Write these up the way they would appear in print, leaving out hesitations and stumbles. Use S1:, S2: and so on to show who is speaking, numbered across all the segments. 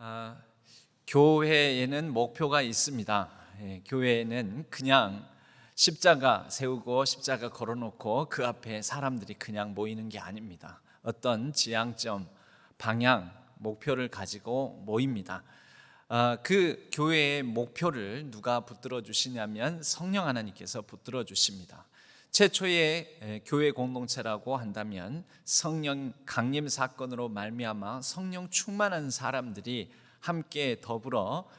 S1: 아, 교회에는 목표가 있습니다. 교회에는 그냥 십자가 세우고 십자가 걸어놓고 그 앞에 사람들이 그냥 모이는 게 아닙니다. 어떤 지향점, 방향, 목표를 가지고 모입니다. 그 교회의 목표를 누가 붙들어 주시냐면 성령 하나님께서 붙들어 주십니다. 최초의 교회 공동체라고 한다면 성령 강림 사건으로 말미암아 성령 충만한 사람들이 함께 더불어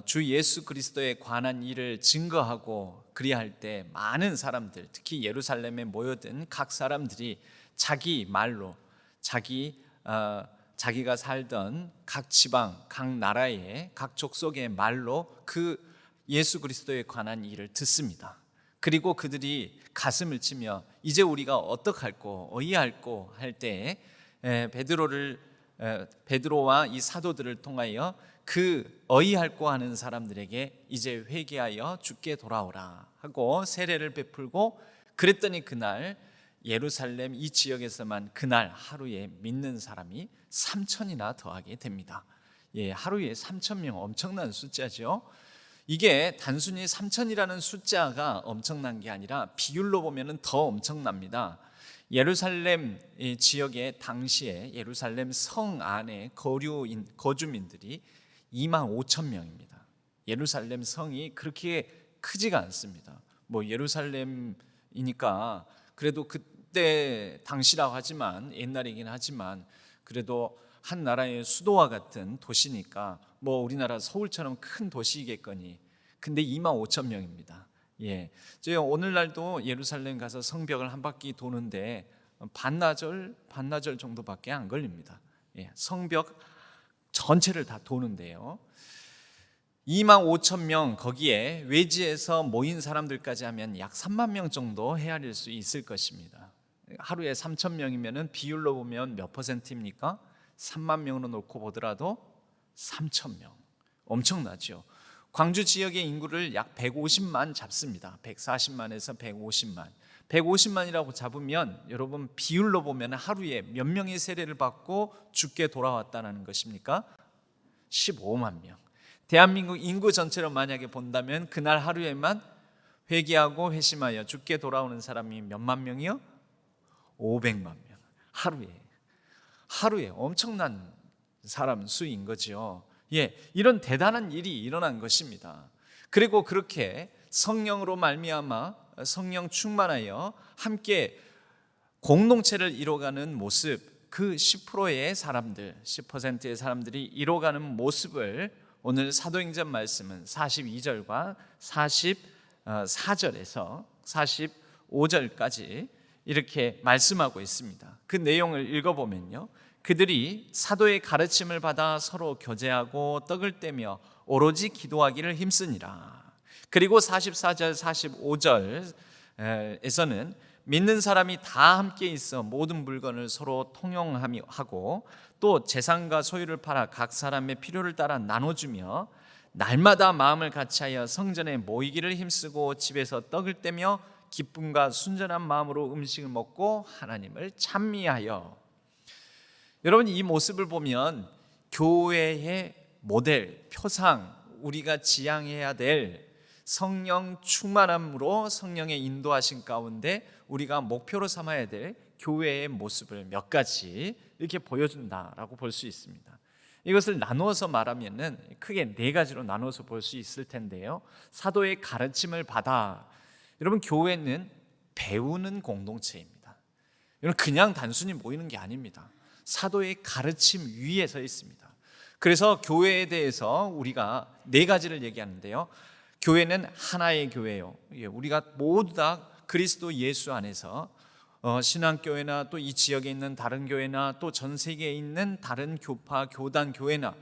S1: 주 예수 그리스도에 관한 일을 증거하고 그리할 때 많은 사람들, 특히 예루살렘에 모여든 각 사람들이 자기 말로 자기가 살던 각 지방, 각 나라의 각 족속의 말로 그 예수 그리스도에 관한 일을 듣습니다. 그리고 그들이 가슴을 치며 이제 우리가 어떡할꼬 어이할꼬 할 때 베드로와 이 사도들을 통하여 그 어이할꼬 하는 사람들에게 이제 회개하여 주께 돌아오라 하고 세례를 베풀고 그랬더니 그날 예루살렘 이 지역에서만 그날 하루에 믿는 사람이 3,000이나 더하게 됩니다. 하루에 3,000명, 엄청난 숫자죠. 이게 단순히 3,000이라는 숫자가 엄청난 게 아니라 비율로 보면 더 엄청납니다. 예루살렘 지역의 당시에 예루살렘 성 안에 거주민들이 25,000명입니다. 예루살렘 성이 그렇게 크지가 않습니다. 예루살렘이니까 그래도 그때 당시라고 하지만 옛날이긴 하지만 그래도 한 나라의 수도와 같은 도시니까 우리나라 서울처럼 큰 도시이겠거니. 근데 25,000명입니다. 제가 오늘날도 예루살렘 가서 성벽을 한 바퀴 도는데 반나절 정도밖에 안 걸립니다. 성벽 전체를 다 도는데요. 25,000명 거기에 외지에서 모인 사람들까지 하면 약 3만 명 정도 헤아릴 수 있을 것입니다. 하루에 3,000명이면 비율로 보면 몇 퍼센트입니까? 3만 명으로 놓고 보더라도 3,000명. 엄청나죠. 광주 지역의 인구를 약 150만 잡습니다. 140만에서 150만. 150만이라고 잡으면 여러분 비율로 보면 하루에 몇 명의 세례를 받고 주께 돌아왔다는 것입니까? 15만 명. 대한민국 인구 전체로 만약에 본다면 그날 하루에만 회개하고 회심하여 주께 돌아오는 사람이 몇만 명이요? 500만 명. 하루에 엄청난 사람 수인 거죠. 이런 대단한 일이 일어난 것입니다. 그리고 그렇게 성령으로 말미암아 성령 충만하여 함께 공동체를 이뤄가는 모습, 그 10%의 사람들, 10%의 사람들이 이뤄가는 모습을 오늘 사도행전 말씀은 42절과 44절에서 45절까지 이렇게 말씀하고 있습니다. 그 내용을 읽어보면요, 그들이 사도의 가르침을 받아 서로 교제하고 떡을 떼며 오로지 기도하기를 힘쓰니라. 그리고 44절 45절에서는 믿는 사람이 다 함께 있어 모든 물건을 서로 통용하고 또 재산과 소유를 팔아 각 사람의 필요를 따라 나눠주며 날마다 마음을 같이하여 성전에 모이기를 힘쓰고 집에서 떡을 떼며 기쁨과 순전한 마음으로 음식을 먹고 하나님을 찬미하여. 여러분, 이 모습을 보면 교회의 모델, 표상, 우리가 지향해야 될 성령 충만함으로 성령의 인도하신 가운데 우리가 목표로 삼아야 될 교회의 모습을 몇 가지 이렇게 보여준다라고 볼 수 있습니다. 이것을 나누어서 말하면은 크게 네 가지로 나누어서 볼 수 있을 텐데요. 사도의 가르침을 받아. 여러분, 교회는 배우는 공동체입니다. 여러분, 그냥 단순히 모이는 게 아닙니다. 사도의 가르침 위에 서 있습니다. 그래서 교회에 대해서 우리가 네 가지를 얘기하는데요. 교회는 하나의 교회예요. 우리가 모두 다 그리스도 예수 안에서 신앙교회나 또 이 지역에 있는 다른 교회나 또 전 세계에 있는 다른 교파, 교단, 교회나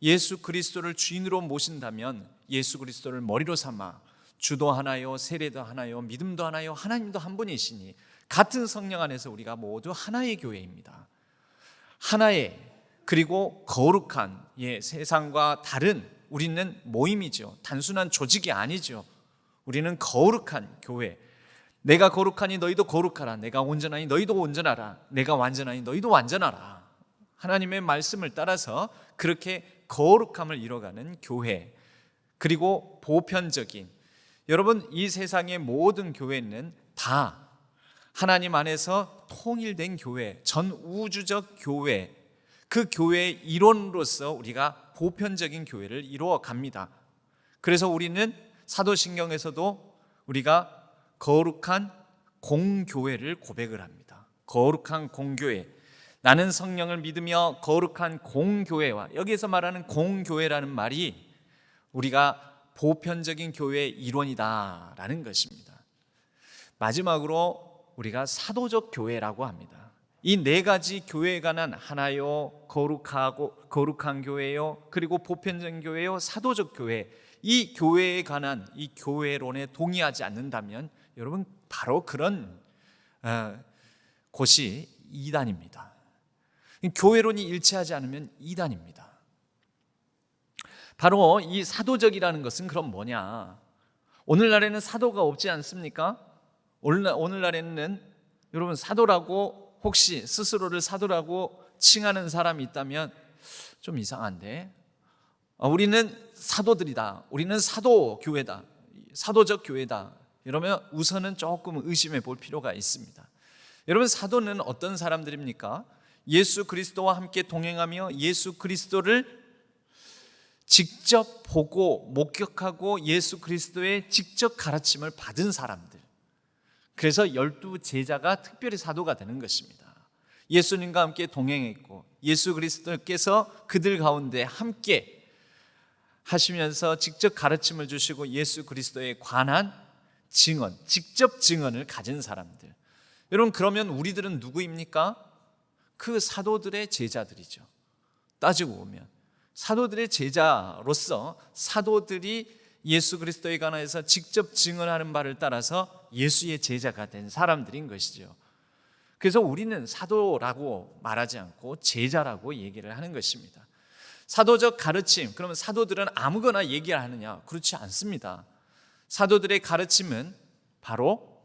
S1: 예수 그리스도를 주인으로 모신다면 예수 그리스도를 머리로 삼아 주도 하나요, 세례도 하나요, 믿음도 하나요, 하나님도 한 분이시니 같은 성령 안에서 우리가 모두 하나의 교회입니다. 하나의, 그리고 거룩한, 세상과 다른 우리는 모임이죠. 단순한 조직이 아니죠. 우리는 거룩한 교회. 내가 거룩하니 너희도 거룩하라. 내가 온전하니 너희도 온전하라. 내가 완전하니 너희도 완전하라. 하나님의 말씀을 따라서 그렇게 거룩함을 이뤄가는 교회, 그리고 보편적인, 여러분 이 세상의 모든 교회는 다 하나님 안에서 통일된 교회, 전 우주적 교회, 그 교회의 일원으로서 우리가 보편적인 교회를 이루어 갑니다. 그래서 우리는 사도신경에서도 우리가 거룩한 공교회를 고백을 합니다. 거룩한 공교회, 나는 성령을 믿으며 거룩한 공교회와, 여기에서 말하는 공교회라는 말이 우리가 보편적인 교회의 일원이다라는 것입니다. 마지막으로 우리가 사도적 교회라고 합니다. 이 네 가지 교회에 관한, 하나요, 거룩한 교회요, 그리고 보편적인 교회요, 사도적 교회, 이 교회에 관한 이 교회론에 동의하지 않는다면 여러분 바로 그런 곳이 이단입니다. 교회론이 일치하지 않으면 이단입니다. 바로 이 사도적이라는 것은 그럼 뭐냐? 오늘날에는 사도가 없지 않습니까? 오늘날에는 여러분 사도라고, 혹시 스스로를 사도라고 칭하는 사람이 있다면 좀 이상한데, 우리는 사도들이다, 우리는 사도교회다, 사도적 교회다, 이러면 우선은 조금 의심해 볼 필요가 있습니다. 여러분 사도는 어떤 사람들입니까? 예수 그리스도와 함께 동행하며 예수 그리스도를 직접 보고 목격하고 예수 그리스도의 직접 가르침을 받은 사람들. 그래서 12 제자가 특별히 사도가 되는 것입니다. 예수님과 함께 동행했고 예수 그리스도께서 그들 가운데 함께 하시면서 직접 가르침을 주시고 예수 그리스도에 관한 증언, 직접 증언을 가진 사람들. 여러분 그러면 우리들은 누구입니까? 그 사도들의 제자들이죠. 따지고 보면 사도들의 제자로서 사도들이 예수 그리스도에 관해서 직접 증언하는 바를 따라서 예수의 제자가 된 사람들인 것이죠. 그래서 우리는 사도라고 말하지 않고 제자라고 얘기를 하는 것입니다. 사도적 가르침, 그러면 사도들은 아무거나 얘기를 하느냐? 그렇지 않습니다. 사도들의 가르침은 바로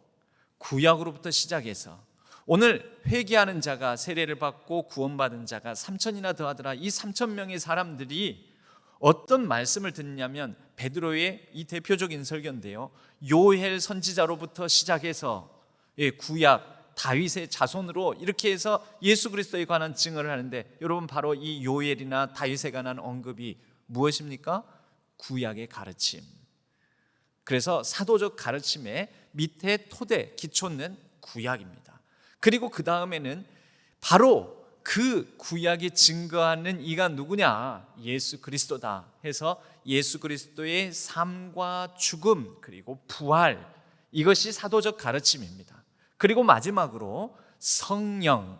S1: 구약으로부터 시작해서 오늘 회개하는 자가, 세례를 받고 구원받은 자가 3천이나 더하더라, 이 3천 명의 사람들이 어떤 말씀을 듣냐면 베드로의 이 대표적인 설교인데요, 요엘 선지자로부터 시작해서 구약 다윗의 자손으로 이렇게 해서 예수 그리스도에 관한 증언을 하는데, 여러분 바로 이 요엘이나 다윗에 관한 언급이 무엇입니까? 구약의 가르침. 그래서 사도적 가르침의 밑에 토대, 기초는 구약입니다. 그리고 그 다음에는 바로 그 구약이 증거하는 이가 누구냐? 예수 그리스도다 해서 예수 그리스도의 삶과 죽음 그리고 부활, 이것이 사도적 가르침입니다. 그리고 마지막으로 성령.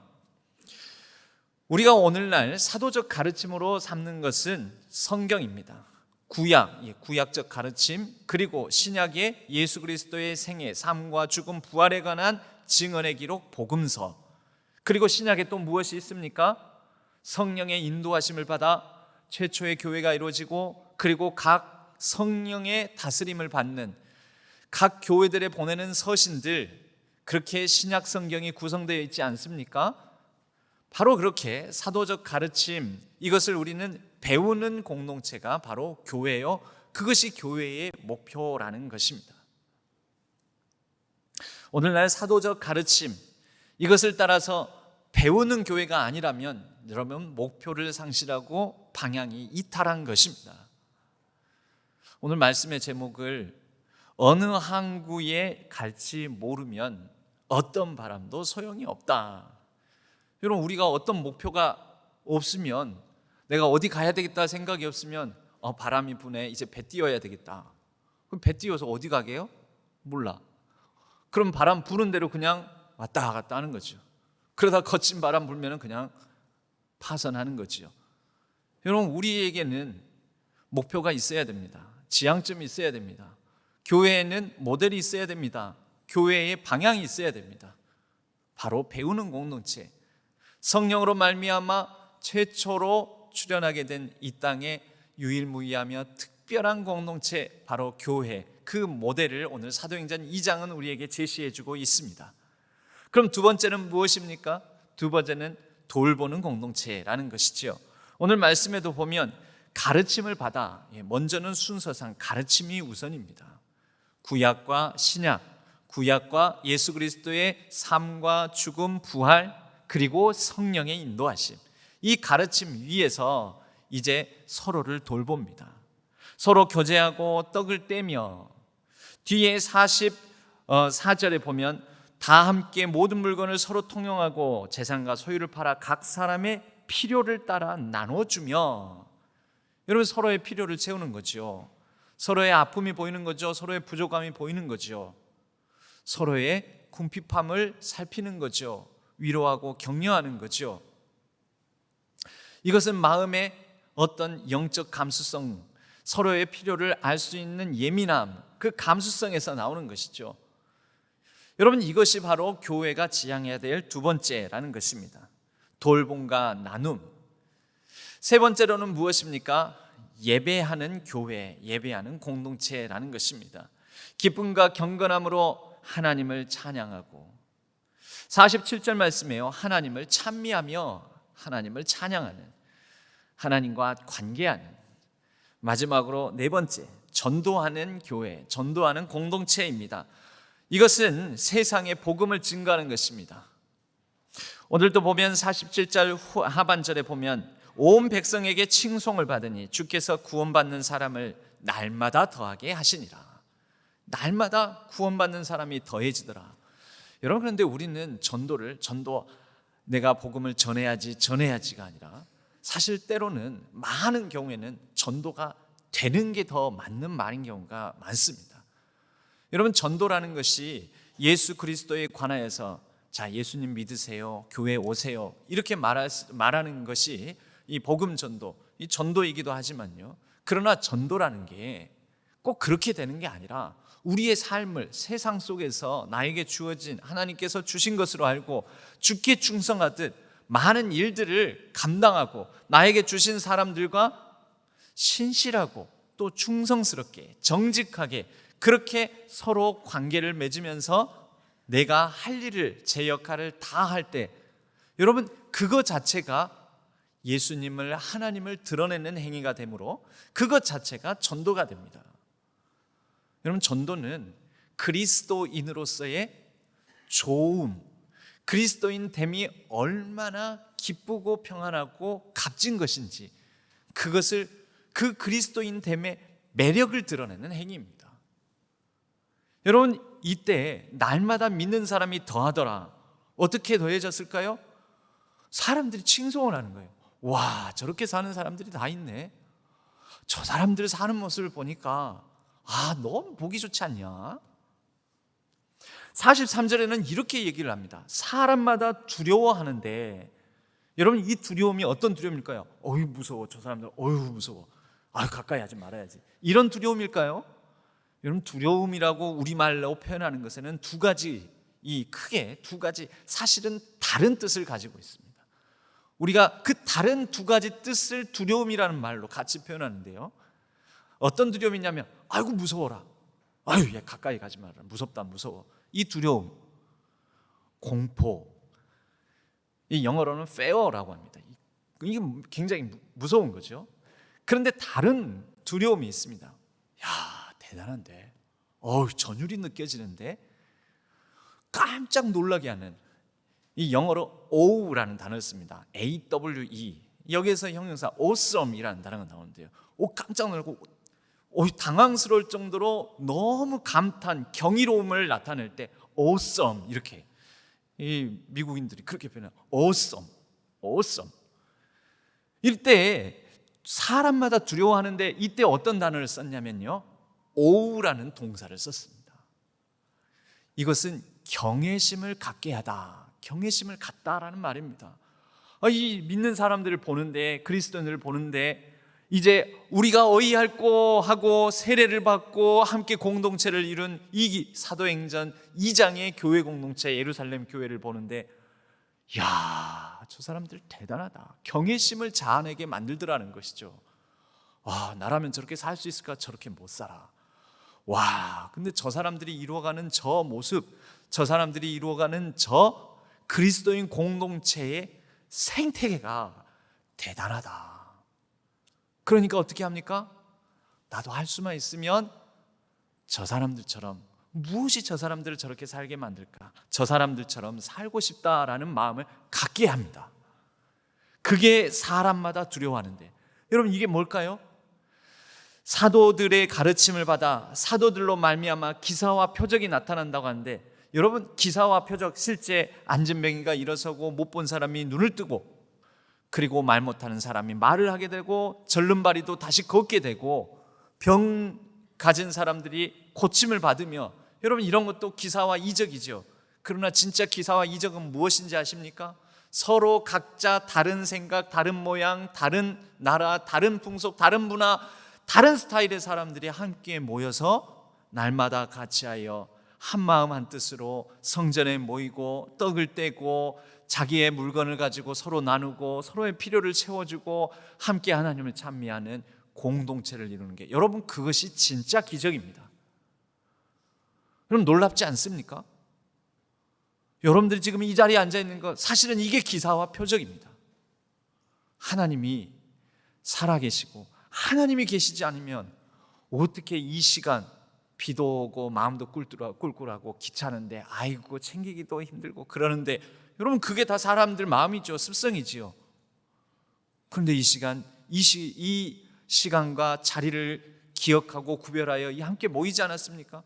S1: 우리가 오늘날 사도적 가르침으로 삼는 것은 성경입니다. 구약적 가르침, 그리고 신약의 예수 그리스도의 생애, 삶과 죽음, 부활에 관한 증언의 기록, 복음서. 그리고 신약에 또 무엇이 있습니까? 성령의 인도하심을 받아 최초의 교회가 이루어지고, 그리고 각 성령의 다스림을 받는 각 교회들에 보내는 서신들, 그렇게 신약 성경이 구성되어 있지 않습니까? 바로 그렇게 사도적 가르침, 이것을 우리는 배우는 공동체가 바로 교회요, 그것이 교회의 목표라는 것입니다. 오늘날 사도적 가르침, 이것을 따라서 배우는 교회가 아니라면 여러분 목표를 상실하고 방향이 이탈한 것입니다. 오늘 말씀의 제목을 어느 항구에 갈지 모르면 어떤 바람도 소용이 없다. 여러분 우리가 어떤 목표가 없으면, 내가 어디 가야 되겠다 생각이 없으면 바람이 부네, 이제 배 띄워야 되겠다. 그럼 배 띄워서 어디 가게요? 몰라. 그럼 바람 부는 대로 그냥 왔다 갔다 하는 거죠. 그러다 거친 바람 불면 그냥 파선하는 거죠. 여러분 우리에게는 목표가 있어야 됩니다. 지향점이 있어야 됩니다. 교회에는 모델이 있어야 됩니다. 교회의 방향이 있어야 됩니다. 바로 배우는 공동체, 성령으로 말미암아 최초로 출현하게 된 이 땅에 유일무이하며 특별한 공동체, 바로 교회, 그 모델을 오늘 사도행전 2장은 우리에게 제시해주고 있습니다. 그럼 두 번째는 무엇입니까? 두 번째는 돌보는 공동체라는 것이지요. 오늘 말씀에도 보면 가르침을 받아, 먼저는 순서상 가르침이 우선입니다. 구약과 신약, 구약과 예수 그리스도의 삶과 죽음, 부활, 그리고 성령의 인도하심, 이 가르침 위에서 이제 서로를 돌봅니다. 서로 교제하고 떡을 떼며, 뒤에 44절에 보면 다 함께 모든 물건을 서로 통용하고 재산과 소유를 팔아 각 사람의 필요를 따라 나눠주며, 여러분 서로의 필요를 채우는 거죠. 서로의 아픔이 보이는 거죠. 서로의 부족함이 보이는 거죠. 서로의 궁핍함을 살피는 거죠. 위로하고 격려하는 거죠. 이것은 마음의 어떤 영적 감수성, 서로의 필요를 알 수 있는 예민함, 그 감수성에서 나오는 것이죠. 여러분, 이것이 바로 교회가 지향해야 될 두 번째라는 것입니다. 돌봄과 나눔. 세 번째로는 무엇입니까? 예배하는 교회, 예배하는 공동체라는 것입니다. 기쁨과 경건함으로 하나님을 찬양하고, 47절 말씀이에요. 하나님을 찬미하며 하나님을 찬양하는, 하나님과 관계하는. 마지막으로 네 번째, 전도하는 교회, 전도하는 공동체입니다. 이것은 세상에 복음을 증거하는 것입니다. 오늘도 보면 47절 하반절에 보면 온 백성에게 칭송을 받으니 주께서 구원받는 사람을 날마다 더하게 하시니라. 날마다 구원받는 사람이 더해지더라. 여러분, 그런데 우리는 내가 복음을 전해야지가 아니라, 사실 때로는 많은 경우에는 전도가 되는 게 더 맞는 말인 경우가 많습니다. 여러분, 전도라는 것이 예수 그리스도에 관하여서 자, 예수님 믿으세요, 교회 오세요, 이렇게 말하는 것이 이 복음 전도, 이 전도이기도 하지만요, 그러나 전도라는 게 꼭 그렇게 되는 게 아니라 우리의 삶을 세상 속에서 나에게 주어진, 하나님께서 주신 것으로 알고 주께 충성하듯 많은 일들을 감당하고 나에게 주신 사람들과 신실하고 또 충성스럽게 정직하게 그렇게 서로 관계를 맺으면서 내가 할 일을, 제 역할을 다 할 때, 여러분, 그것 자체가 예수님을, 하나님을 드러내는 행위가 되므로 그것 자체가 전도가 됩니다. 여러분, 전도는 그리스도인으로서의 좋음, 그리스도인됨이 얼마나 기쁘고 평안하고 값진 것인지, 그것을, 그 그리스도인됨의 매력을 드러내는 행위입니다. 여러분, 이때 날마다 믿는 사람이 더하더라. 어떻게 더해졌을까요? 사람들이 칭송을 하는 거예요. 와, 저렇게 사는 사람들이 다 있네. 저 사람들 사는 모습을 보니까 너무 보기 좋지 않냐? 43절에는 이렇게 얘기를 합니다. 사람마다 두려워하는데, 여러분, 이 두려움이 어떤 두려움일까요? 어휴 무서워, 저 사람들 어휴 무서워, 가까이 하지 말아야지, 이런 두려움일까요? 여러분, 두려움이라고 우리말로 표현하는 것에는 크게 두 가지 사실은 다른 뜻을 가지고 있습니다. 우리가 그 다른 두 가지 뜻을 두려움이라는 말로 같이 표현하는데요, 어떤 두려움이냐면 아이고 무서워라, 얘 가까이 가지 마라, 무섭다, 무서워. 이 두려움, 공포, 이 영어로는 fear라고 합니다. 이게 굉장히 무서운 거죠. 그런데 다른 두려움이 있습니다. 대단한데, 전율이 느껴지는데, 깜짝 놀라게 하는, 이 영어로 O라는 단어를 씁니다. AWE. 여기에서 형용사 awesome이라는 단어가 나오는데요, 깜짝 놀라고 당황스러울 정도로 너무 감탄, 경이로움을 나타낼 때 awesome, 이렇게 이 미국인들이 그렇게 표현해요. awesome. 이때 사람마다 두려워하는데, 이때 어떤 단어를 썼냐면요, 오우라는 동사를 썼습니다. 이것은 경외심을 갖게 하다, 경외심을 갖다라는 말입니다. 이 믿는 사람들을 보는데, 그리스도인들을 보는데, 이제 우리가 어이할고 하고 세례를 받고 함께 공동체를 이룬 이 사도행전 2장의 교회 공동체, 예루살렘 교회를 보는데, 저 사람들 대단하다, 경외심을 자아내게 만들더라는 것이죠. 나라면 저렇게 살 수 있을까? 저렇게 못 살아. 근데 저 사람들이 이루어가는 저 모습, 저 사람들이 이루어가는 저 그리스도인 공동체의 생태계가 대단하다. 그러니까 어떻게 합니까? 나도 할 수만 있으면 저 사람들처럼, 무엇이 저 사람들을 저렇게 살게 만들까? 저 사람들처럼 살고 싶다라는 마음을 갖게 합니다. 그게 사람마다 두려워하는데, 여러분 이게 뭘까요? 사도들의 가르침을 받아 사도들로 말미암아 기사와 표적이 나타난다고 하는데, 여러분 기사와 표적, 실제 안진뱅이가 일어서고 못 본 사람이 눈을 뜨고, 그리고 말 못하는 사람이 말을 하게 되고, 절름발이도 다시 걷게 되고, 병 가진 사람들이 고침을 받으며, 여러분 이런 것도 기사와 이적이죠. 그러나 진짜 기사와 이적은 무엇인지 아십니까? 서로 각자 다른 생각, 다른 모양, 다른 나라, 다른 풍속, 다른 문화, 다른 스타일의 사람들이 함께 모여서 날마다 같이하여 한 마음 한 뜻으로 성전에 모이고 떡을 떼고 자기의 물건을 가지고 서로 나누고 서로의 필요를 채워주고 함께 하나님을 찬미하는 공동체를 이루는 게, 여러분 그것이 진짜 기적입니다. 여러분 놀랍지 않습니까? 여러분들이 지금 이 자리에 앉아있는 것, 사실은 이게 기사와 표적입니다. 하나님이 살아계시고 하나님이 계시지 않으면 어떻게 이 시간 비도 오고 마음도 꿀꿀하고 귀찮은데 아이고 챙기기도 힘들고 그러는데, 여러분 그게 다 사람들 마음이죠. 습성이지요. 그런데 이 시간과 자리를 기억하고 구별하여 함께 모이지 않았습니까?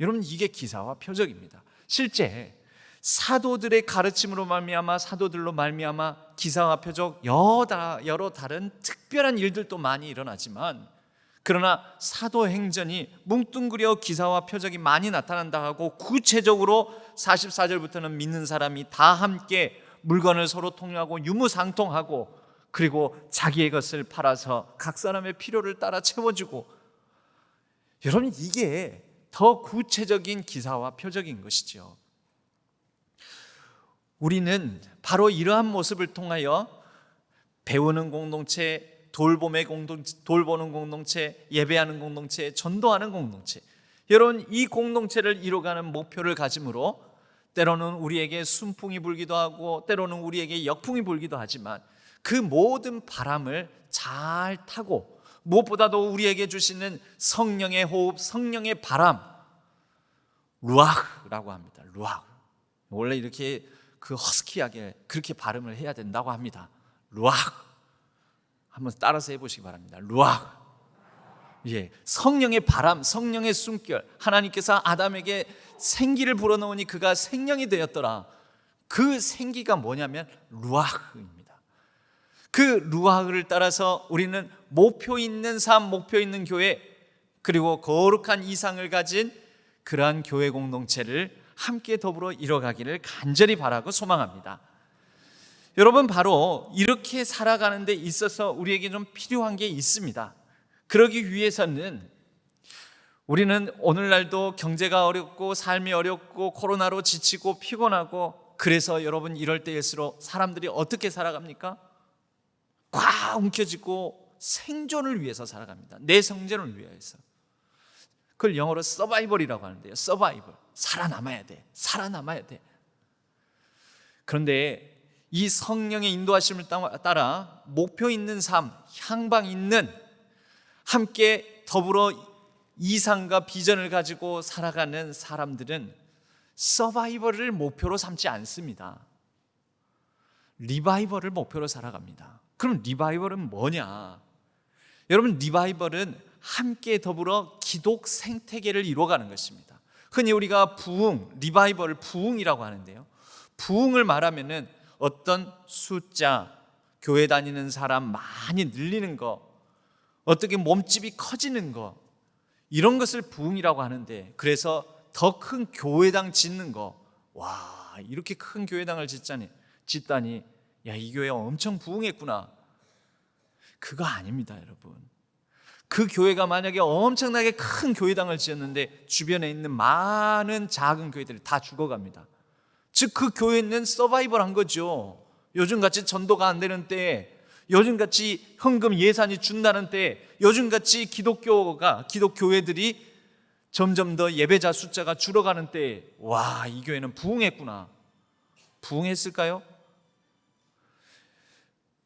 S1: 여러분 이게 기사와 표적입니다. 실제 사도들의 가르침으로 말미암아, 사도들로 말미암아 기사와 표적, 여러 다른 특별한 일들도 많이 일어나지만, 그러나 사도행전이 뭉뚱그려 기사와 표적이 많이 나타난다 하고, 구체적으로 44절부터는 믿는 사람이 다 함께 물건을 서로 통용하고 유무상통하고, 그리고 자기의 것을 팔아서 각 사람의 필요를 따라 채워주고, 여러분 이게 더 구체적인 기사와 표적인 것이죠. 우리는 바로 이러한 모습을 통하여 배우는 공동체, 돌보는 공동체, 예배하는 공동체, 전도하는 공동체, 여러분 이 공동체를 이루어가는 목표를 가짐으로 때로는 우리에게 순풍이 불기도 하고 때로는 우리에게 역풍이 불기도 하지만, 그 모든 바람을 잘 타고 무엇보다도 우리에게 주시는 성령의 호흡, 성령의 바람, 루아흐라고 합니다. 루아흐. 원래 이렇게 허스키하게 그렇게 발음을 해야 된다고 합니다. 루아흐. 한번 따라서 해보시기 바랍니다. 루아흐. 예, 성령의 바람, 성령의 숨결. 하나님께서 아담에게 생기를 불어넣으니 그가 생명이 되었더라. 그 생기가 뭐냐면 루아흐입니다. 그 루아흐를 따라서 우리는 목표 있는 삶, 목표 있는 교회, 그리고 거룩한 이상을 가진 그러한 교회 공동체를 함께 더불어 이뤄가기를 간절히 바라고 소망합니다. 여러분 바로 이렇게 살아가는 데 있어서 우리에게 좀 필요한 게 있습니다. 그러기 위해서는 우리는 오늘날도 경제가 어렵고 삶이 어렵고 코로나로 지치고 피곤하고, 그래서 여러분 이럴 때일수록 사람들이 어떻게 살아갑니까? 꽉 움켜쥐고 생존을 위해서 살아갑니다. 내 생존을 위해서. 그걸 영어로 서바이벌이라고 하는데요. 서바이벌. 살아남아야 돼. 살아남아야 돼. 그런데 이 성령의 인도하심을 따라 목표 있는 삶, 향방 있는, 함께 더불어 이상과 비전을 가지고 살아가는 사람들은 서바이벌을 목표로 삼지 않습니다. 리바이벌을 목표로 살아갑니다. 그럼 리바이벌은 뭐냐? 여러분 리바이벌은 함께 더불어 기독 생태계를 이루어가는 것입니다. 흔히 우리가 부흥, 리바이벌을 부흥이라고 하는데요, 부흥을 말하면은 어떤 숫자, 교회 다니는 사람 많이 늘리는 거, 어떻게 몸집이 커지는 거, 이런 것을 부흥이라고 하는데, 그래서 더 큰 교회당 짓는 거, 와 이렇게 큰 교회당을 짓다니 야 이 교회 엄청 부흥했구나. 그거 아닙니다 여러분. 그 교회가 만약에 엄청나게 큰 교회당을 지었는데 주변에 있는 많은 작은 교회들이 다 죽어갑니다. 즉 그 교회는 서바이벌한 거죠. 요즘같이 전도가 안 되는 때에, 요즘같이 헌금 예산이 준다는 때에, 요즘같이 기독교회들이 점점 더 예배자 숫자가 줄어가는 때에, 와 이 교회는 부흥했구나. 부흥했을까요?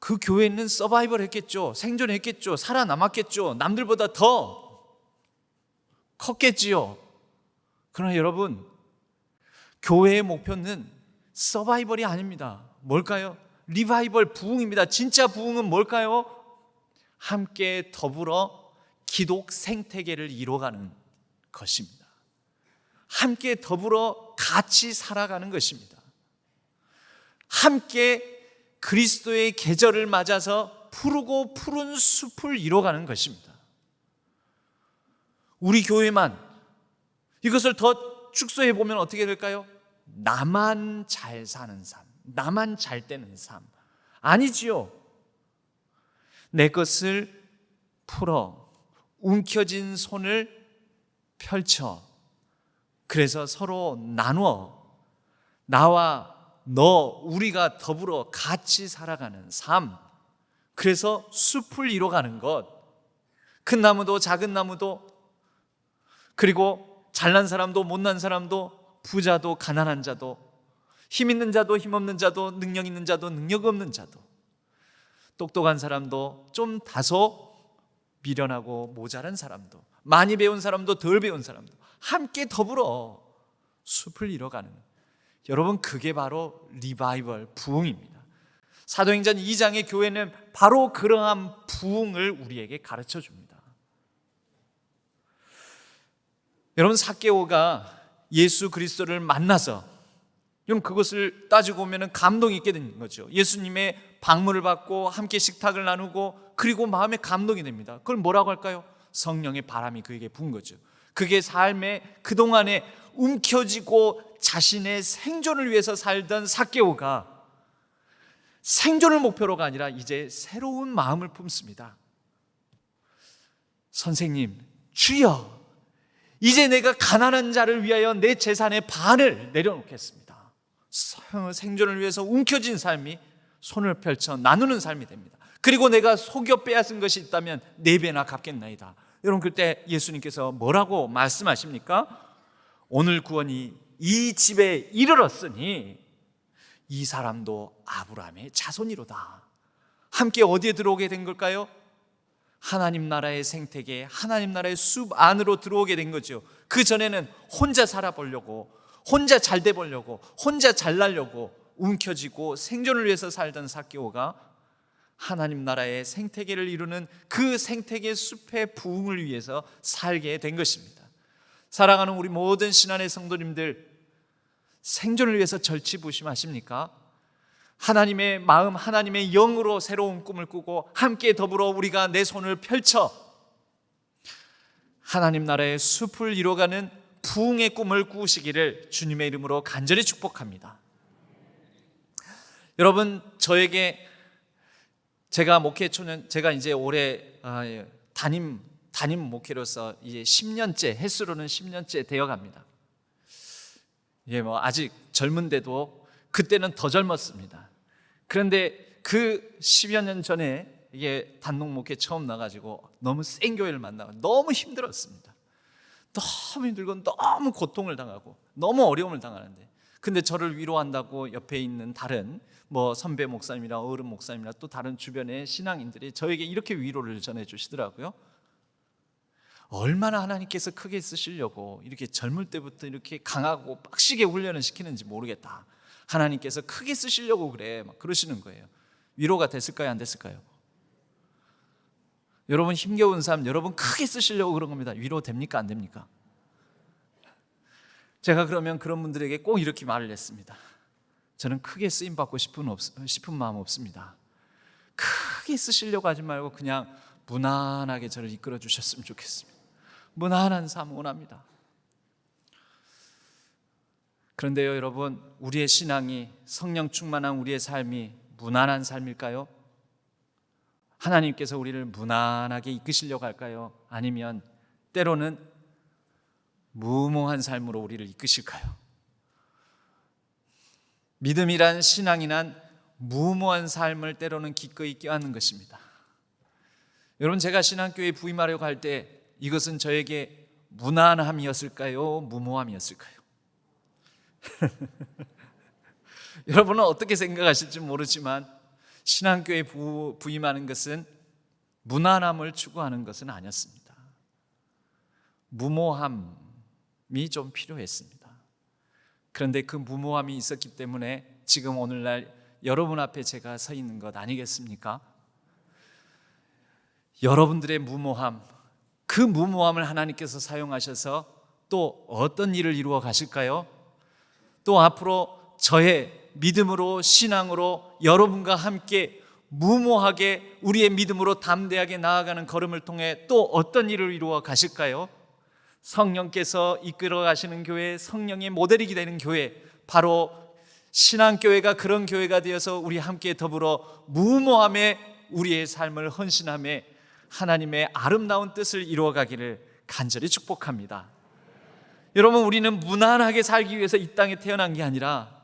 S1: 그 교회는 서바이벌 했겠죠. 생존했겠죠. 살아남았겠죠. 남들보다 더 컸겠지요. 그러나 여러분, 교회의 목표는 서바이벌이 아닙니다. 뭘까요? 리바이벌, 부흥입니다. 진짜 부흥은 뭘까요? 함께 더불어 기독 생태계를 이뤄가는 것입니다. 함께 더불어 같이 살아가는 것입니다. 함께 그리스도의 계절을 맞아서 푸르고 푸른 숲을 이뤄가는 것입니다. 우리 교회만 이것을 더 축소해 보면 어떻게 될까요? 나만 잘 사는 삶, 나만 잘 되는 삶. 아니지요. 내 것을 풀어 움켜진 손을 펼쳐, 그래서 서로 나누어 나와 너, 우리가 더불어 같이 살아가는 삶. 그래서 숲을 이뤄가는 것. 큰 나무도 작은 나무도, 그리고 잘난 사람도 못난 사람도, 부자도 가난한 자도, 힘 있는 자도 힘 없는 자도, 능력 있는 자도 능력 없는 자도, 똑똑한 사람도 좀 다소 미련하고 모자란 사람도, 많이 배운 사람도 덜 배운 사람도 함께 더불어 숲을 이뤄가는, 여러분, 그게 바로 리바이벌, 부흥입니다. 사도행전 2장의 교회는 바로 그러한 부흥을 우리에게 가르쳐 줍니다. 여러분, 삭개오가 예수 그리스도를 만나서, 여러분, 그것을 따지고 보면 감동이 있게 된 거죠. 예수님의 방문을 받고 함께 식탁을 나누고, 그리고 마음에 감동이 됩니다. 그걸 뭐라고 할까요? 성령의 바람이 그에게 부은 거죠. 그게 삶의 그동안에 움켜쥐고 자신의 생존을 위해서 살던 삭개오가 생존을 목표로가 아니라 이제 새로운 마음을 품습니다. 선생님, 주여, 이제 내가 가난한 자를 위하여 내 재산의 반을 내려놓겠습니다. 생존을 위해서 움켜쥔 삶이 손을 펼쳐 나누는 삶이 됩니다. 그리고 내가 속여 빼앗은 것이 있다면 4배나 갚겠나이다. 여러분, 그때 예수님께서 뭐라고 말씀하십니까? 오늘 구원이 이 집에 이르렀으니 이 사람도 아브라함의 자손이로다. 함께 어디에 들어오게 된 걸까요? 하나님 나라의 생태계, 하나님 나라의 숲 안으로 들어오게 된 거죠. 그 전에는 혼자 살아보려고, 혼자 잘 돼 보려고, 혼자 잘나려고 움켜쥐고 생존을 위해서 살던 삭개오가 하나님 나라의 생태계를 이루는 그 생태계 숲의 부흥을 위해서 살게 된 것입니다. 사랑하는 우리 모든 신안의 성도님들, 생존을 위해서 절치부심하십니까? 하나님의 마음, 하나님의 영으로 새로운 꿈을 꾸고 함께 더불어 우리가 내 손을 펼쳐 하나님 나라의 숲을 이뤄가는 부흥의 꿈을 꾸시기를 주님의 이름으로 간절히 축복합니다. 여러분, 제가 목회 초년, 제가 이제 올해 담임 목회로서 이제 10년째, 횟수로는 10년째 되어갑니다. 아직 젊은데도 그때는 더 젊었습니다. 그런데 그 10여 년 전에 이게 단독 목회 처음 나가지고 너무 센 교회를 만나고 너무 힘들었습니다. 너무 힘들고 너무 고통을 당하고 너무 어려움을 당하는데, 근데 저를 위로한다고 옆에 있는 다른 선배 목사님이나 어른 목사님이나 또 다른 주변의 신앙인들이 저에게 이렇게 위로를 전해주시더라고요. 얼마나 하나님께서 크게 쓰시려고 이렇게 젊을 때부터 이렇게 강하고 빡시게 훈련을 시키는지 모르겠다. 하나님께서 크게 쓰시려고 그래, 막 그러시는 거예요. 위로가 됐을까요? 안 됐을까요? 여러분, 힘겨운 삶, 여러분 크게 쓰시려고 그런 겁니다. 위로 됩니까? 안 됩니까? 제가 그러면 그런 분들에게 꼭 이렇게 말을 했습니다. 저는 크게 쓰임받고 싶은 마음 없습니다. 크게 쓰시려고 하지 말고 그냥 무난하게 저를 이끌어 주셨으면 좋겠습니다. 무난한 삶 원합니다. 그런데요, 여러분, 우리의 신앙이, 성령 충만한 우리의 삶이 무난한 삶일까요? 하나님께서 우리를 무난하게 이끄시려고 할까요? 아니면 때로는 무모한 삶으로 우리를 이끄실까요? 믿음이란, 신앙이란 무모한 삶을 때로는 기꺼이 껴안는 것입니다. 여러분, 제가 신앙교회에 부임하려고 할 때 이것은 저에게 무난함이었을까요? 무모함이었을까요? 여러분은 어떻게 생각하실지 모르지만 신앙교회 부임하는 것은 무난함을 추구하는 것은 아니었습니다. 무모함이 좀 필요했습니다. 그런데 그 무모함이 있었기 때문에 지금 오늘날 여러분 앞에 제가 서 있는 것 아니겠습니까? 여러분들의 무모함, 그 무모함을 하나님께서 사용하셔서 또 어떤 일을 이루어 가실까요? 또 앞으로 저의 믿음으로, 신앙으로 여러분과 함께 무모하게 우리의 믿음으로 담대하게 나아가는 걸음을 통해 또 어떤 일을 이루어 가실까요? 성령께서 이끌어 가시는 교회, 성령의 모델이 되는 교회, 바로 신앙교회가 그런 교회가 되어서 우리 함께 더불어 무모함에 우리의 삶을 헌신함에 하나님의 아름다운 뜻을 이루어 가기를 간절히 축복합니다. 여러분, 우리는 무난하게 살기 위해서 이 땅에 태어난 게 아니라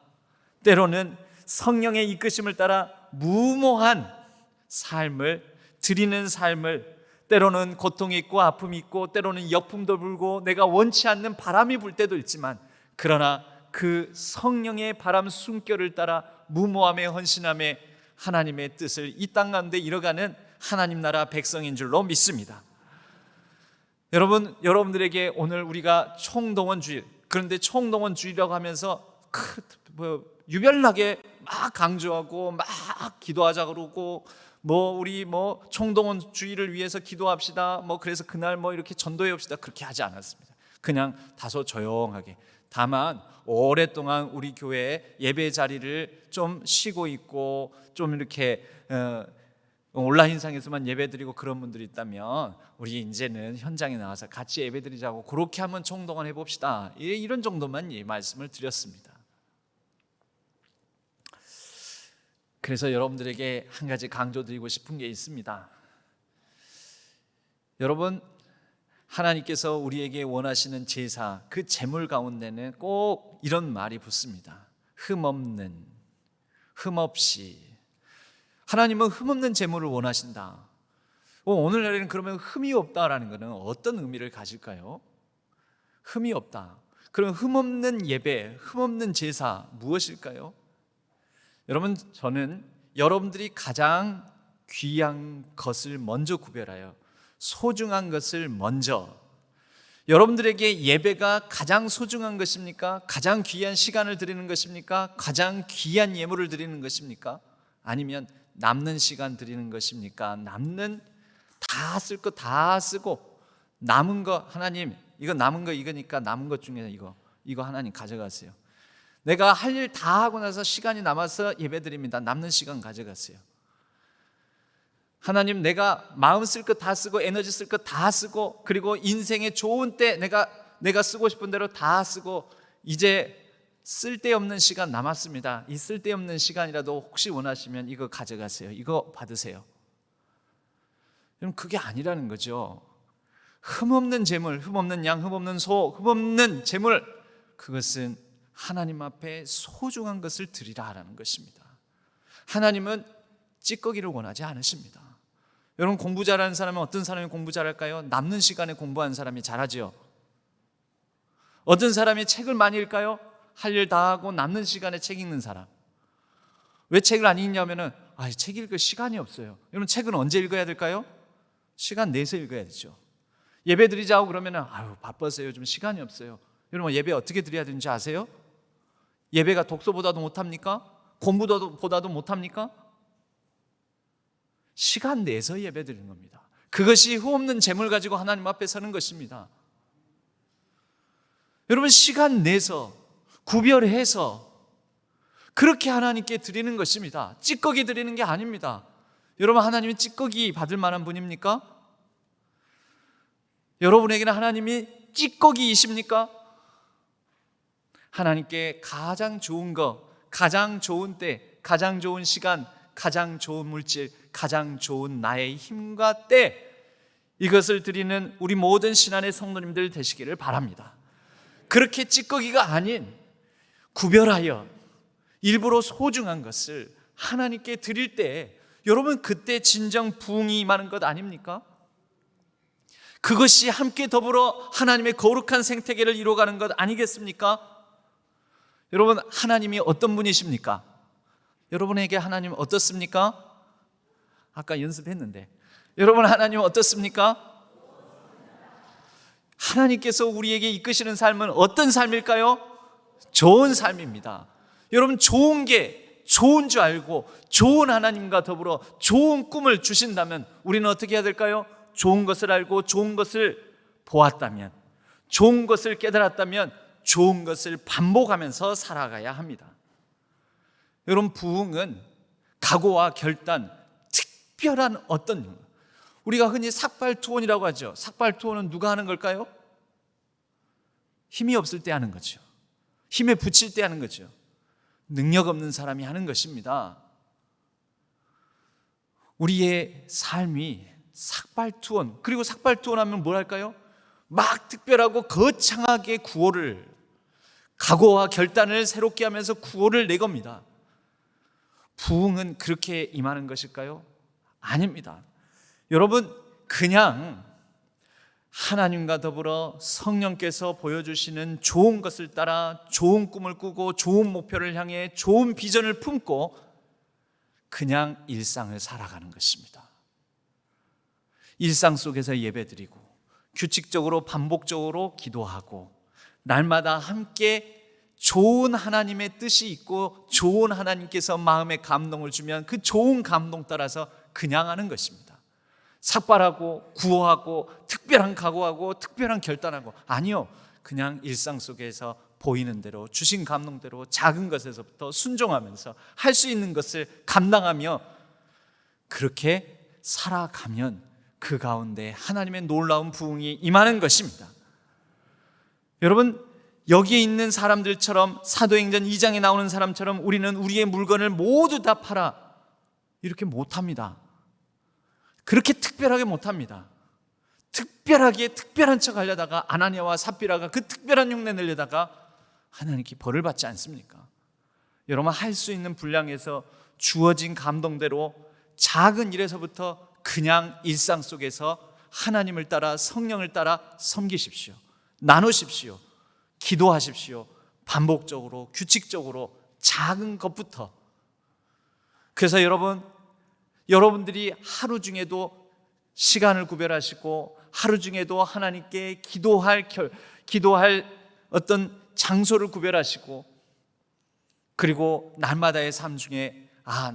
S1: 때로는 성령의 이끄심을 따라 무모한 삶을 드리는 삶을, 때로는 고통이 있고 아픔이 있고 때로는 역풍도 불고 내가 원치 않는 바람이 불 때도 있지만, 그러나 그 성령의 바람 숨결을 따라 무모함에 헌신함에 하나님의 뜻을 이 땅 가운데 이뤄가는 하나님 나라 백성인 줄로 믿습니다. 여러분들에게 오늘 우리가 총동원주일, 그런데 총동원주일이라고 하면서 유별나게 막 강조하고 막 기도하자 그러고 우리 총동원주의를 위해서 기도합시다, 그래서 그날 이렇게 전도해 봅시다, 그렇게 하지 않았습니다. 그냥 다소 조용하게, 다만 오랫동안 우리 교회 예배 자리를 좀 쉬고 있고 좀 이렇게 온라인상에서만 예배드리고 그런 분들이 있다면 우리 이제는 현장에 나와서 같이 예배드리자고, 그렇게 한번 총동원 해봅시다, 이런 정도만 말씀을 드렸습니다. 그래서 여러분들에게 한 가지 강조드리고 싶은 게 있습니다. 여러분, 하나님께서 우리에게 원하시는 제사, 그 제물 가운데는 꼭 이런 말이 붙습니다. 흠없는, 흠없이. 하나님은 흠없는 제물을 원하신다. 오늘날에는 그러면 흠이 없다라는 것은 어떤 의미를 가질까요? 흠이 없다. 그럼 흠없는 예배, 흠없는 제사 무엇일까요? 여러분, 저는 여러분들이 가장 귀한 것을 먼저 구별하여 소중한 것을 먼저, 여러분들에게 예배가 가장 소중한 것입니까? 가장 귀한 시간을 드리는 것입니까? 가장 귀한 예물을 드리는 것입니까? 아니면 남는 시간 드리는 것입니까? 남는, 다 쓸 거 다 쓰고 남은 거, 하나님 이거 남은 거 이거니까 남은 것 중에 이거 하나님 가져가세요. 내가 할 일 다 하고 나서 시간이 남아서 예배드립니다. 남는 시간 가져가세요. 하나님, 내가 마음 쓸 것 다 쓰고 에너지 쓸 것 다 쓰고 그리고 인생의 좋은 때 내가 쓰고 싶은 대로 다 쓰고 이제 쓸데없는 시간 남았습니다. 이 쓸데없는 시간이라도 혹시 원하시면 이거 가져가세요. 이거 받으세요. 그럼 그게 아니라는 거죠. 흠없는 재물, 흠없는 양, 흠없는 소, 흠없는 재물, 그것은 하나님 앞에 소중한 것을 드리라라는 것입니다. 하나님은 찌꺼기를 원하지 않으십니다. 여러분, 공부 잘하는 사람은 어떤 사람이 공부 잘할까요? 남는 시간에 공부하는 사람이 잘하죠. 어떤 사람이 책을 많이 읽을까요? 할 일 다 하고 남는 시간에 책 읽는 사람. 왜 책을 안 읽냐면은 책 읽을 시간이 없어요. 여러분, 책은 언제 읽어야 될까요? 시간 내서 읽어야 되죠. 예배 드리자고 그러면은 바빠서요, 요즘 시간이 없어요. 여러분, 예배 어떻게 드려야 되는지 아세요? 예배가 독서보다도 못합니까? 공부보다도 못합니까? 시간 내서 예배 드리는 겁니다. 그것이 흠없는 재물 가지고 하나님 앞에 서는 것입니다. 여러분, 시간 내서 구별해서 그렇게 하나님께 드리는 것입니다. 찌꺼기 드리는 게 아닙니다. 여러분, 하나님이 찌꺼기 받을 만한 분입니까? 여러분에게는 하나님이 찌꺼기이십니까? 하나님께 가장 좋은 것, 가장 좋은 때, 가장 좋은 시간, 가장 좋은 물질, 가장 좋은 나의 힘과 때, 이것을 드리는 우리 모든 신안의 성도님들 되시기를 바랍니다. 그렇게 찌꺼기가 아닌 구별하여 일부러 소중한 것을 하나님께 드릴 때, 여러분, 그때 진정 부흥이 임하는 것 아닙니까? 그것이 함께 더불어 하나님의 거룩한 생태계를 이루어가는 것 아니겠습니까? 여러분, 하나님이 어떤 분이십니까? 여러분에게 하나님 어떻습니까? 아까 연습했는데. 여러분, 하나님 어떻습니까? 하나님께서 우리에게 이끄시는 삶은 어떤 삶일까요? 좋은 삶입니다. 여러분, 좋은 게 좋은 줄 알고 좋은 하나님과 더불어 좋은 꿈을 주신다면 우리는 어떻게 해야 될까요? 좋은 것을 알고 좋은 것을 보았다면, 좋은 것을 깨달았다면 좋은 것을 반복하면서 살아가야 합니다. 여러분, 부흥은 각오와 결단, 특별한 어떤, 우리가 흔히 삭발투혼이라고 하죠. 삭발투혼은 누가 하는 걸까요? 힘이 없을 때 하는 거죠. 힘에 부칠 때 하는 거죠. 능력 없는 사람이 하는 것입니다. 우리의 삶이 삭발투혼, 그리고 삭발투혼 하면 뭘 할까요? 막 특별하고 거창하게 구호를, 각오와 결단을 새롭게 하면서 구호를 내겁니다. 부흥은 그렇게 임하는 것일까요? 아닙니다. 여러분, 그냥 하나님과 더불어 성령께서 보여주시는 좋은 것을 따라 좋은 꿈을 꾸고 좋은 목표를 향해 좋은 비전을 품고 그냥 일상을 살아가는 것입니다. 일상 속에서 예배드리고 규칙적으로 반복적으로 기도하고 날마다 함께 좋은 하나님의 뜻이 있고 좋은 하나님께서 마음에 감동을 주면 그 좋은 감동 따라서 그냥 하는 것입니다. 삭발하고 구호하고 특별한 각오하고 특별한 결단하고, 아니요, 그냥 일상 속에서 보이는 대로 주신 감동대로 작은 것에서부터 순종하면서 할 수 있는 것을 감당하며 그렇게 살아가면 그 가운데 하나님의 놀라운 부흥이 임하는 것입니다. 여러분, 여기에 있는 사람들처럼, 사도행전 2장에 나오는 사람처럼 우리는 우리의 물건을 모두 다 팔아 이렇게 못합니다. 그렇게 특별하게 못합니다. 특별하게 특별한 척 하려다가 아나니아와 삽비라가 그 특별한 흉내 내려다가 하나님께 벌을 받지 않습니까? 여러분, 할 수 있는 분량에서 주어진 감동대로 작은 일에서부터 그냥 일상 속에서 하나님을 따라 성령을 따라 섬기십시오. 나누십시오. 기도하십시오. 반복적으로, 규칙적으로 작은 것부터. 그래서 여러분들이 하루 중에도 시간을 구별하시고 하루 중에도 하나님께 기도할 어떤 장소를 구별하시고, 그리고 날마다의 삶 중에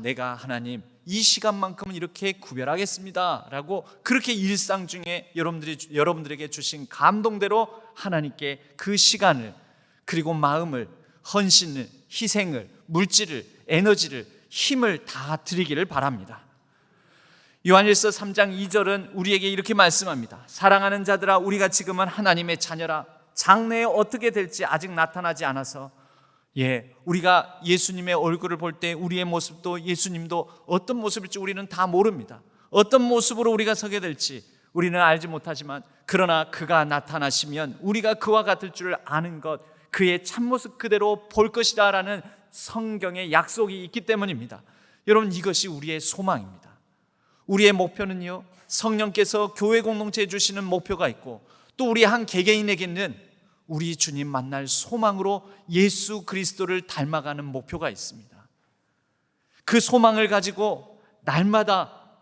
S1: 내가 하나님 이 시간만큼은 이렇게 구별하겠습니다 라고 그렇게 일상 중에 여러분들에게 주신 감동대로 하나님께 그 시간을, 그리고 마음을, 헌신을, 희생을, 물질을, 에너지를, 힘을 다 드리기를 바랍니다. 요한일서 3장 2절은 우리에게 이렇게 말씀합니다. 사랑하는 자들아, 우리가 지금은 하나님의 자녀라. 장래에 어떻게 될지 아직 나타나지 않아서, 우리가 예수님의 얼굴을 볼 때 우리의 모습도 예수님도 어떤 모습일지 우리는 다 모릅니다. 어떤 모습으로 우리가 서게 될지 우리는 알지 못하지만, 그러나 그가 나타나시면 우리가 그와 같을 줄 아는 것, 그의 참모습 그대로 볼 것이다 라는 성경의 약속이 있기 때문입니다. 여러분, 이것이 우리의 소망입니다. 우리의 목표는요, 성령께서 교회 공동체에 주시는 목표가 있고, 또 우리 한 개개인에게는 우리 주님 만날 소망으로 예수 그리스도를 닮아가는 목표가 있습니다. 그 소망을 가지고 날마다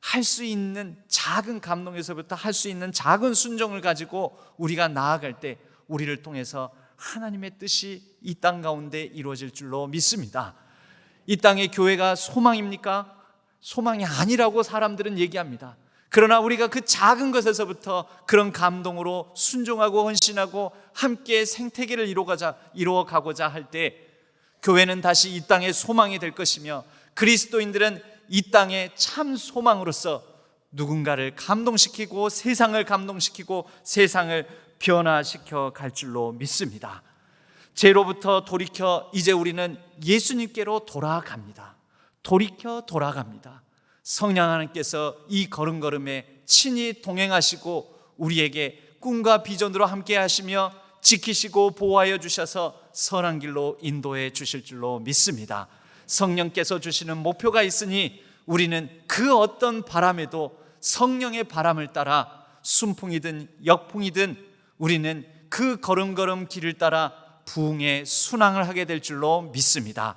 S1: 할 수 있는 작은 감동에서부터 할 수 있는 작은 순종을 가지고 우리가 나아갈 때 우리를 통해서 하나님의 뜻이 이 땅 가운데 이루어질 줄로 믿습니다. 이 땅의 교회가 소망입니까? 소망이 아니라고 사람들은 얘기합니다. 그러나 우리가 그 작은 것에서부터 그런 감동으로 순종하고 헌신하고 함께 생태계를 이루어가고자 할 때 교회는 다시 이 땅의 소망이 될 것이며, 그리스도인들은 이 땅의 참 소망으로서 누군가를 감동시키고 세상을 감동시키고 세상을 변화시켜 갈 줄로 믿습니다. 죄로부터 돌이켜 이제 우리는 예수님께로 돌아갑니다. 돌아갑니다. 성령 하나님께서 이 걸음걸음에 친히 동행하시고 우리에게 꿈과 비전으로 함께 하시며 지키시고 보호하여 주셔서 선한 길로 인도해 주실 줄로 믿습니다. 성령께서 주시는 목표가 있으니 우리는 그 어떤 바람에도 성령의 바람을 따라 순풍이든 역풍이든 우리는 그 걸음걸음 길을 따라 부흥의 순항을 하게 될 줄로 믿습니다.